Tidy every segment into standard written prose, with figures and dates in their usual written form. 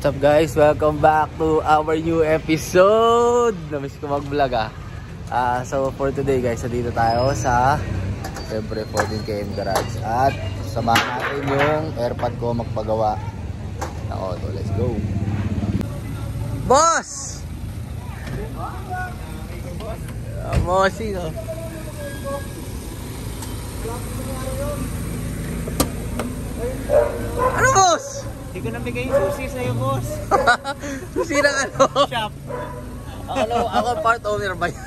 What's up guys? Welcome back to our new episode. Namiss ko mag-vlog So for today guys, dito tayo sa siyempre 14km garage. At samahan natin yung airpod ko magpagawa ng auto. Let's go. Boss! Mossing oh. Ano boss? Hindi ko nabigay yung susi sa'yo, boss. Susi ng ano? Shop. Ako part owner ba yan?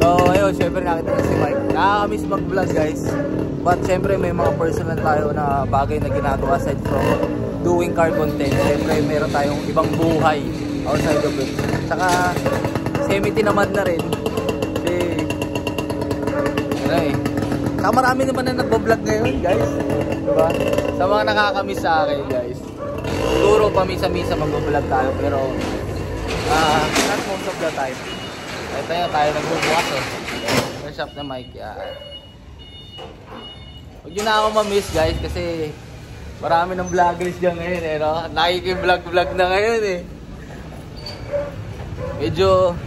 So ayun, syempre nakita na si Mike. Nakakamiss mag-vlog guys. But syempre may mga personal tayo na bagay na ginagawa aside from doing car content. Syempre meron tayong ibang buhay outside of it. Saka semi-tinamad na rin. Kasi ano eh, saka marami naman na nagbablog ngayon guys, diba? Sa mga nakakamiss sa akin guys, siguro pamisa-misa magbablog tayo, pero not most of the time. Ito yun, tayo nagbubukas sa shop na Mike. Huwag nyo na ako ma-miss guys, kasi marami ng vloggers dyan ngayon eh, no? Nakiki-vlog na ngayon eh. Medyo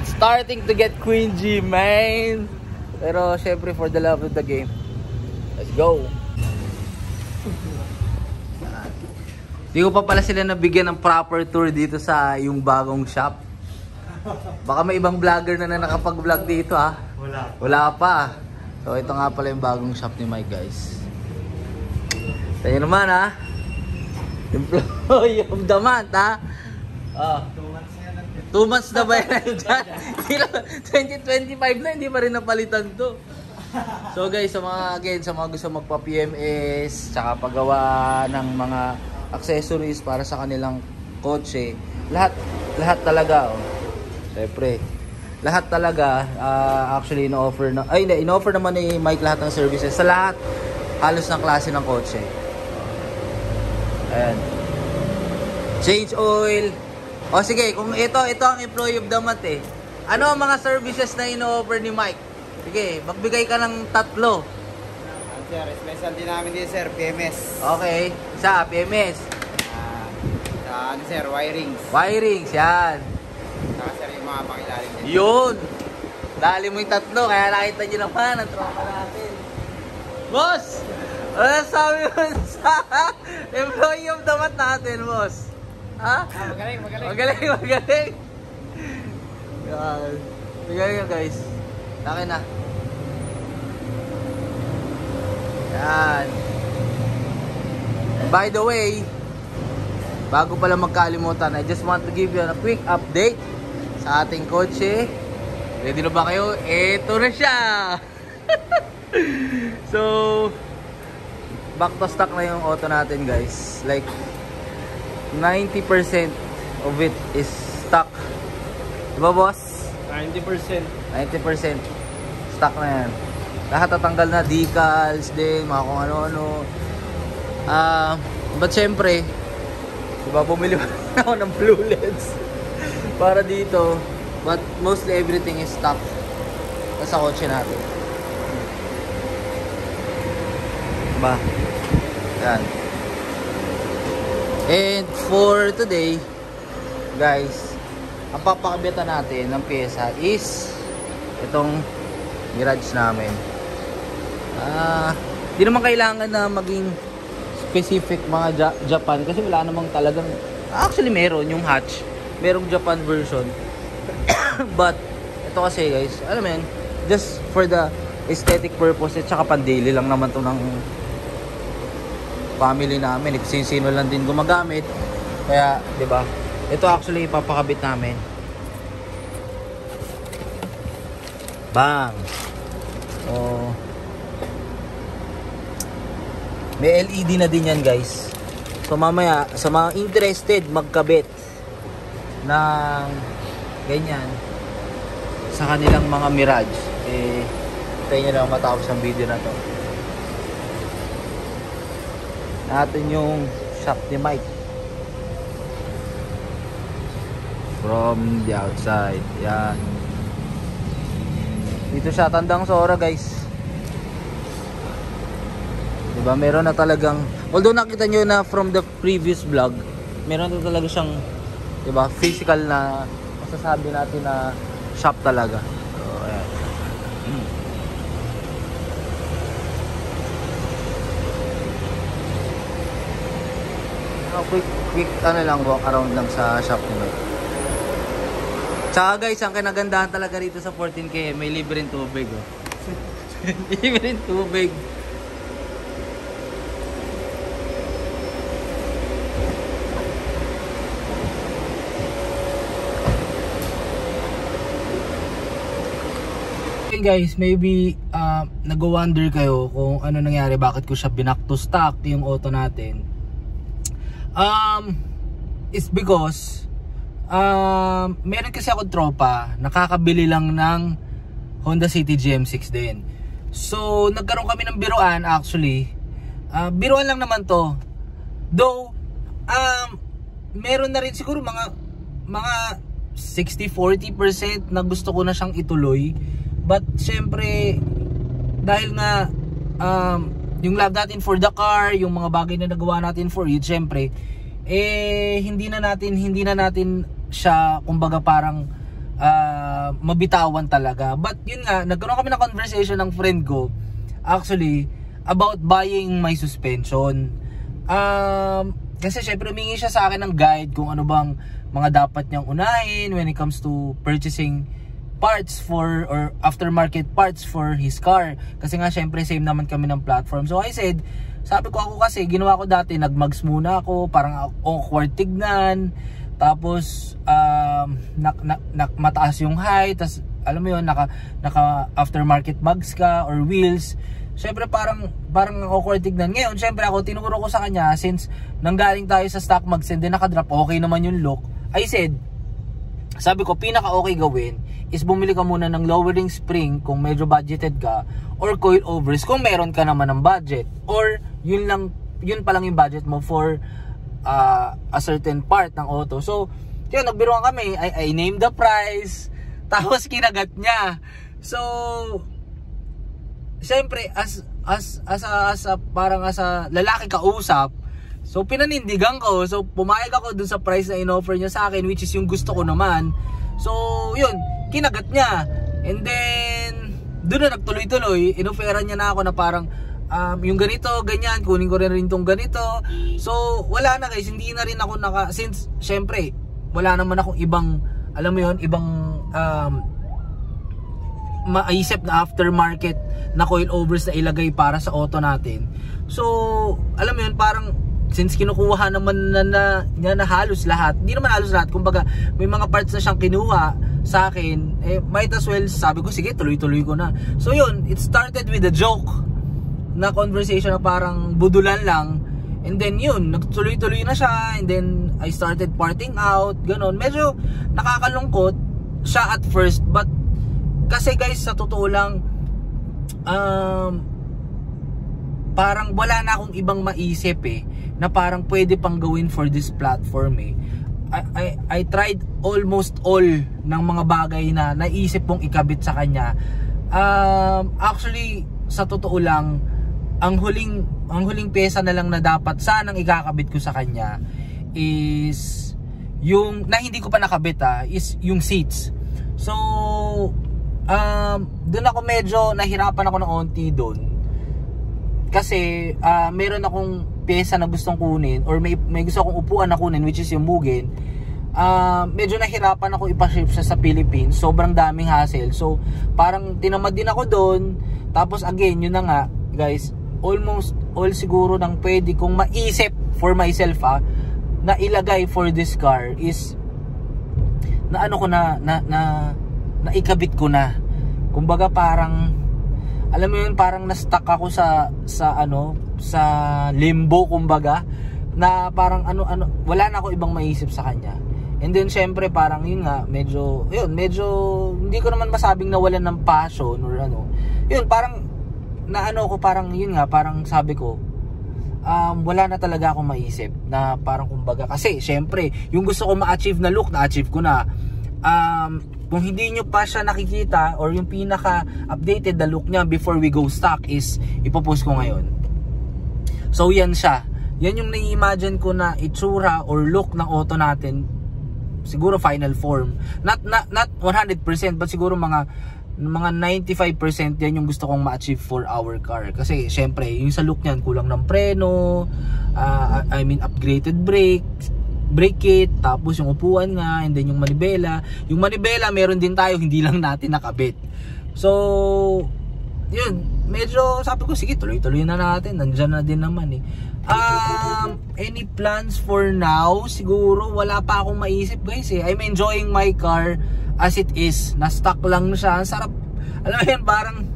it's starting to get cringy, man. Pero syempre for the love of the game, let's go. Hindi ko pa pala sila nabigyan ng proper tour dito sa yung bagong shop. Baka may ibang vlogger na nakapag-vlog dito ha. Wala pa. So ito nga pala yung bagong shop ni Mike guys. Tayo naman ha. Employee of the month ha. 2 months na ba yan dyan? 2025 na, hindi pa rin napalitan to. So guys, sa mga gusto magpa-PMS, tsaka paggawa ng mga accessories para sa kanilang kotse, lahat talaga, oh. Siyempre, lahat talaga, actually in-offer naman ni Mike lahat ng services sa lahat, halos ng klase ng kotse. Ayan. Change oil. O sige, kung ito ang employee of the month eh. Ano ang mga services na ino-offer ni Mike? Sige, magbigay ka ng 3. Sir, special din namin din sir, PMS. Okay, isa, PMS. Ano sir, wirings. Wirings, yan. Saka sir, yung mga pangilalim din. Yun! Dali mo yung 3, kaya nakita nyo naman ang tropa natin. Boss! Ano sabi mo sa employee of the month natin, boss? Ha? Magaling. Magaling. Yan. Magaling nyo guys. Laki na. Yan. By the way, bago pala magkalimutan, I just want to give you a quick update sa ating kotse. Ready na ba kayo? Ito na siya! So, back to stock na yung auto natin guys. Like 90% of it is stock. Diba boss? 90%. 90% stock na yan. Lahat tatanggal na, decals din, mga kung ano-ano. But syempre, diba, bumili ako ng blue LEDs para dito. But mostly everything is stock sa kotse natin. Diba? Yan. And for today, guys, ang papakabitan natin ng pyesa is itong Mirage namin. Di naman kailangan na maging specific mga Japan kasi wala namang talagang, actually meron yung hatch, merong Japan version. But ito kasi guys, alam mo yun, just for the aesthetic purpose at saka pandili lang naman to ng family namin, sino lang din gumagamit. Kaya, 'di ba? Ito actually ipapakabit namin. Bang. Oh. May LED na din 'yan, guys. So mamaya sa mga interested magkabit ng ganyan sa kanilang mga Mirage, tayo nyo lang matapos ang video na to. Natin yung shop ni Mike from the outside. Yan, dito siya Tandang Sora guys. Diba meron na talagang Although nakita nyo na from the previous vlog, meron na talaga siyang, diba, physical na masasabi natin na shop talaga. So, ayan. Quick ano lang, walk around lang sa shop nila. Tsaka guys, ang kinagandahan talaga rito sa 14K, may libreng tubig, oh. Libreng tubig. Okay guys, maybe nag-wonder kayo kung ano nangyari, bakit ko siya binack to stock yung auto natin. It's because meron kasi ako tropa, nakakabili lang ng Honda City GM6 din. So nagkaroon kami ng biruan actually. Biruan lang naman to. Though meron na rin siguro mga 60-40% na gusto ko na siyang ituloy. But syempre dahil nga yung love natin for the car, yung mga bagay na nagawa natin for it, syempre hindi na natin siya kumbaga parang mabitawan talaga. But yun nga, nagkaroon kami ng conversation ng friend ko actually about buying my suspension. Kasi syempre humingi siya sa akin ng guide kung ano bang mga dapat niyang unahin when it comes to purchasing parts for or aftermarket parts for his car, kasi nga syempre same naman kami ng platform. So I said, sabi ko, ako kasi ginawa ko dati, nagmags muna ako, parang awkward tignan, tapos mataas yung height, tas alam mo yun, naka aftermarket mags ka or wheels, syempre parang awkward tignan. Ngayon syempre ako, tinuro ko sa kanya, since nanggaling tayo sa stock mags and then nakadrop, okay naman yung look. I said, sabi ko, pinaka okay gawin is bumili ka muna ng lowering spring kung medyo budgeted ka, or coil overs kung meron ka naman ng budget, or yun pa lang yung budget mo for a certain part ng auto. So yun, nagbiruan kami, I named the price, tapos kinagat niya. So syempre as lalaki kausap, so pinanindigan ko, so pumayag ako dun sa price na in-offer niya sa akin, which is yung gusto ko naman. So yun, kinagat niya, and then doon na nagtuloy-tuloy, inoferan niya na ako na parang yung ganito, ganyan, kunin ko rin tong ganito. So wala na guys, hindi na rin ako since syempre wala naman akong ibang, alam mo yun, ibang maisip na aftermarket na coil overs na ilagay para sa auto natin. So alam mo yun, parang since kinukuha naman na halos lahat, hindi naman halos lahat, kumbaga may mga parts na siyang kinuha sa akin, might as well, sabi ko, sige, tuloy-tuloy ko na. So yun, it started with a joke na conversation na parang budulan lang, and then yun, nagtuloy-tuloy na siya, and then I started parting out, ganon. Medyo nakakalungkot siya at first, but kasi guys, sa totoo lang, parang wala na akong ibang maisip na parang pwede pang gawin for this platform. I tried almost all ng mga bagay na naisip kong ikabit sa kanya. Actually, sa totoo lang, ang huling pyesa na lang na dapat sanang ikakabit ko sa kanya is yung na hindi ko pa nakabit is yung seats. So doon ako medyo nahirapan ako ng onti doon. Kasi meron akong pyesa na gustong kunin, or may gusto akong upuan na kunin, which is yung Mugen. Medyo nahirapan ako ipaship siya sa Philippines, sobrang daming hassle. So parang tinamad din ako doon. Tapos again, yun na nga guys, almost all siguro ng pwede kong maisip for myself na ilagay for this car is na ano ko na ikabit ko na. Kumbaga parang, alam mo yun, parang na-stuck ako sa limbo, kumbaga, na parang wala na ako ibang maisip sa kanya. And then syempre parang yun nga, medyo hindi ko naman masabing nawalan ng passion or yun, parang parang yun nga, parang sabi ko, wala na talaga akong maisip na parang kumbaga, kasi syempre yung gusto ko ma-achieve na look, na-achieve ko na. Kung hindi nyo pa siya nakikita, or yung pinaka updated na look niya before we go stock, is ipopost ko ngayon. So yan siya. yan yung nai-imagine ko na itsura or look ng auto natin, siguro final form. Not 100%, but siguro mga 95% yan yung gusto kong ma-achieve for our car. Kasi syempre, yung sa look niyan, kulang ng preno, upgraded brake kit, tapos yung upuan nga, and then yung manibela. Yung manibela, meron din tayo, hindi lang natin nakabit. So, yun, medyo sabi ko, sige, tuloy-tuloy na natin, nandyan na din naman eh. Any plans for now? Siguro, wala pa akong maisip guys eh. I'm enjoying my car as it is. Na-stuck lang siya. Ang sarap. Alam mo yan, parang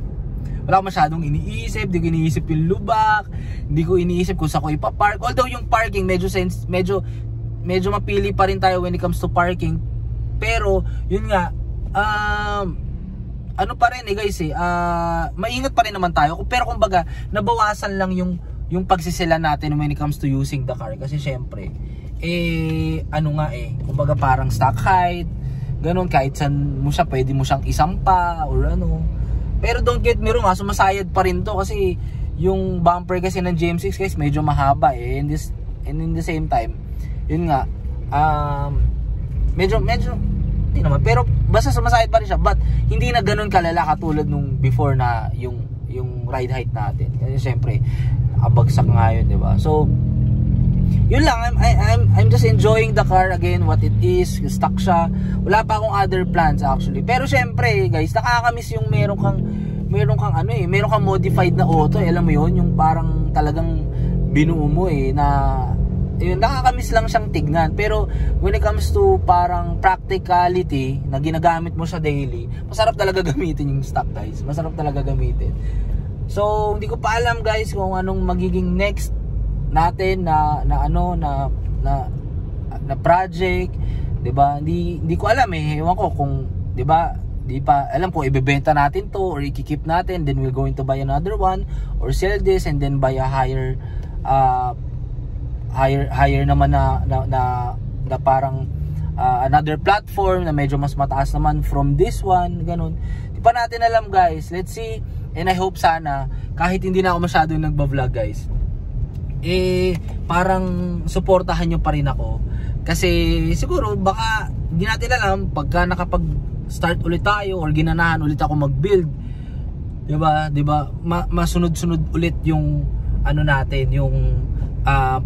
wala ko masyadong iniisip. Hindi ko iniisip yung lubak. Hindi ko iniisip kung saan ko ipapark. Although yung parking, medyo mapili pa rin tayo when it comes to parking. Pero, yun nga, ano pa rin eh guys eh, maingat pa rin naman tayo. Pero kumbaga, nabawasan lang yung pagsisila natin when it comes to using the car. Kasi syempre, kumbaga parang stock height, ganun, kahit saan mo siya, pwede mo siyang isampa or ano. Pero don't get me wrong, sumasayad pa rin to kasi yung bumper kasi ng GM6 guys, medyo mahaba eh. And in the same time, yun nga, medyo hindi naman, pero basta sumasayad pa rin siya, but hindi na ganun kalala katulad nung before na yung ride height natin. Kasi syempre, abagsak nga yun, di ba? So, yun lang, I'm just enjoying the car again, what it is, stuck siya. Wala pa akong other plans actually. Pero syempre, guys, nakakamiss yung meron kang modified na auto, alam mo yun, yung parang talagang binuo mo na yun, nakakamiss lang siyang tignan. Pero when it comes to parang practicality na ginagamit mo siya daily, masarap talaga gamitin yung stock guys. Masarap talaga gamitin. So, hindi ko pa alam guys kung anong magiging next natin na project, 'di ba? Hindi ko alam eh. Ewan ko kung 'di ba, di pa alam kung ibebenta natin to or i-keep natin, then we're going to buy another one or sell this and then buy a higher naman na parang another platform na medyo mas mataas naman from this one, ganun. Di pa natin alam guys. Let's see, and I hope sana kahit hindi na ako masyadong nagba-vlog guys, parang suportahan nyo pa rin ako. Kasi siguro baka hindi natin alam pagka nakapag-start ulit tayo or ginanahan ulit ako mag-build, 'di ba? Masunod-sunod ulit yung natin, yung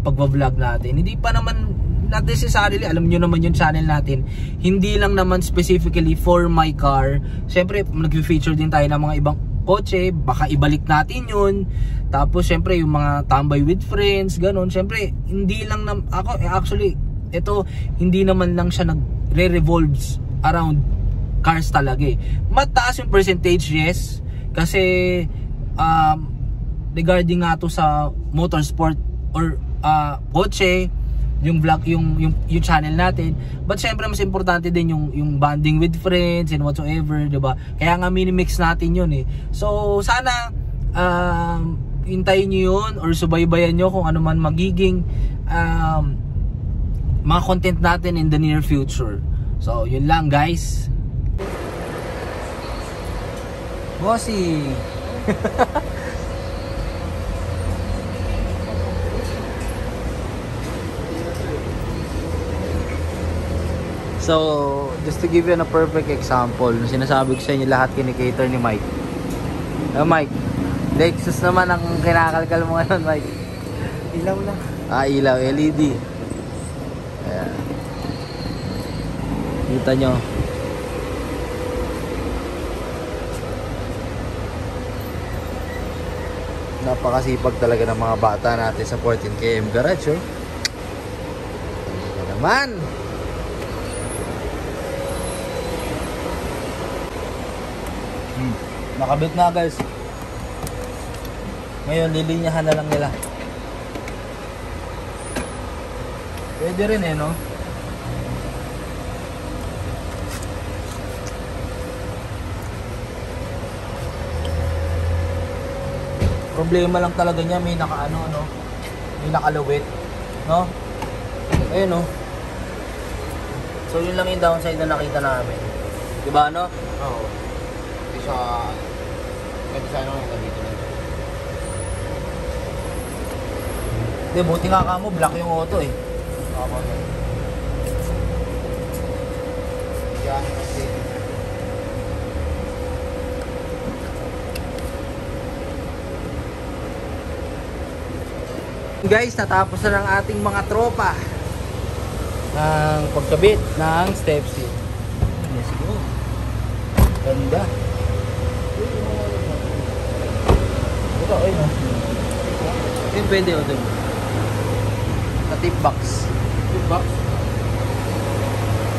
pagba-vlog natin. Hindi pa naman not necessarily, alam nyo naman yung channel natin, hindi lang naman specifically for my car. Syempre, nag-feature din tayo ng mga ibang kotse, baka ibalik natin yun. Tapos syempre yung mga tambay with friends, ganun. Syempre hindi lang actually ito hindi naman lang siya nagre-revolves around cars talaga eh. Mataas yung percentage, yes, kasi regarding nga to sa motorsport or kotse, yung vlog, yung channel natin. But syempre mas importante din yung bonding with friends and whatsoever, 'di ba? Kaya nga mini-mix natin yun eh. So sana hintayin nyo yun or subaybayan nyo kung ano man magiging mga content natin in the near future. So yun lang guys. Bossy. So, just to give you a perfect example, sinasabi ko sa inyo lahat kinikater ni Mike. Mike, Lexus naman ang kinakalkal mo ngayon, Mike. Ilaw lang. Ilaw, LED. Ayan. Kita nyo. Napakasipag talaga ng mga bata natin sa 14km garage, oh. Ano naman? Nakabit na guys. Ngayon lilinyahan na lang nila. Pwede rin eh, no? Problema lang talaga niya, may nakaano, no? May nakalawit, no? Ayun, no? So yun lang yung downside na nakita namin. Diba, no? Oo. Hindi siya dito lang. Hindi, buti nga ka mo, black yung auto eh. Opo. Yan, kasi. Guys, natapos na ng ating mga tropa ng pagkabit ng step seat. Let's go. Ganda. Ito, ayun o. Ayun, pwede o dun. Sa tip box. Tip box?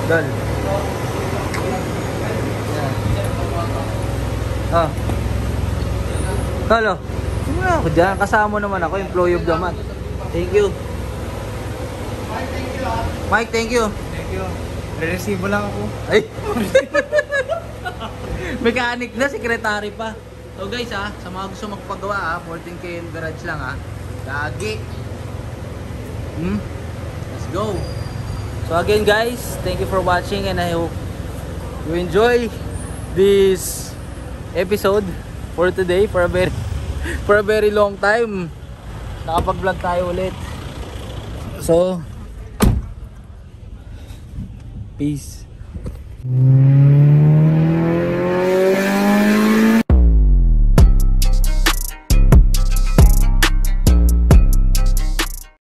Dal. Yan. Ah. Halo. Sino ako dyan? Kasama naman ako, employee of the month. Thank you. Mike, thank you. Thank you. Re-receive lang ako. Ay. Mechanic na, secretary pa. So guys sa mga gusto magpagawa 14K yung garage lang Lagi. Let's go. So again guys, thank you for watching and I hope you enjoy this episode for today for a very long time. Nakapag-vlog tayo ulit. So peace.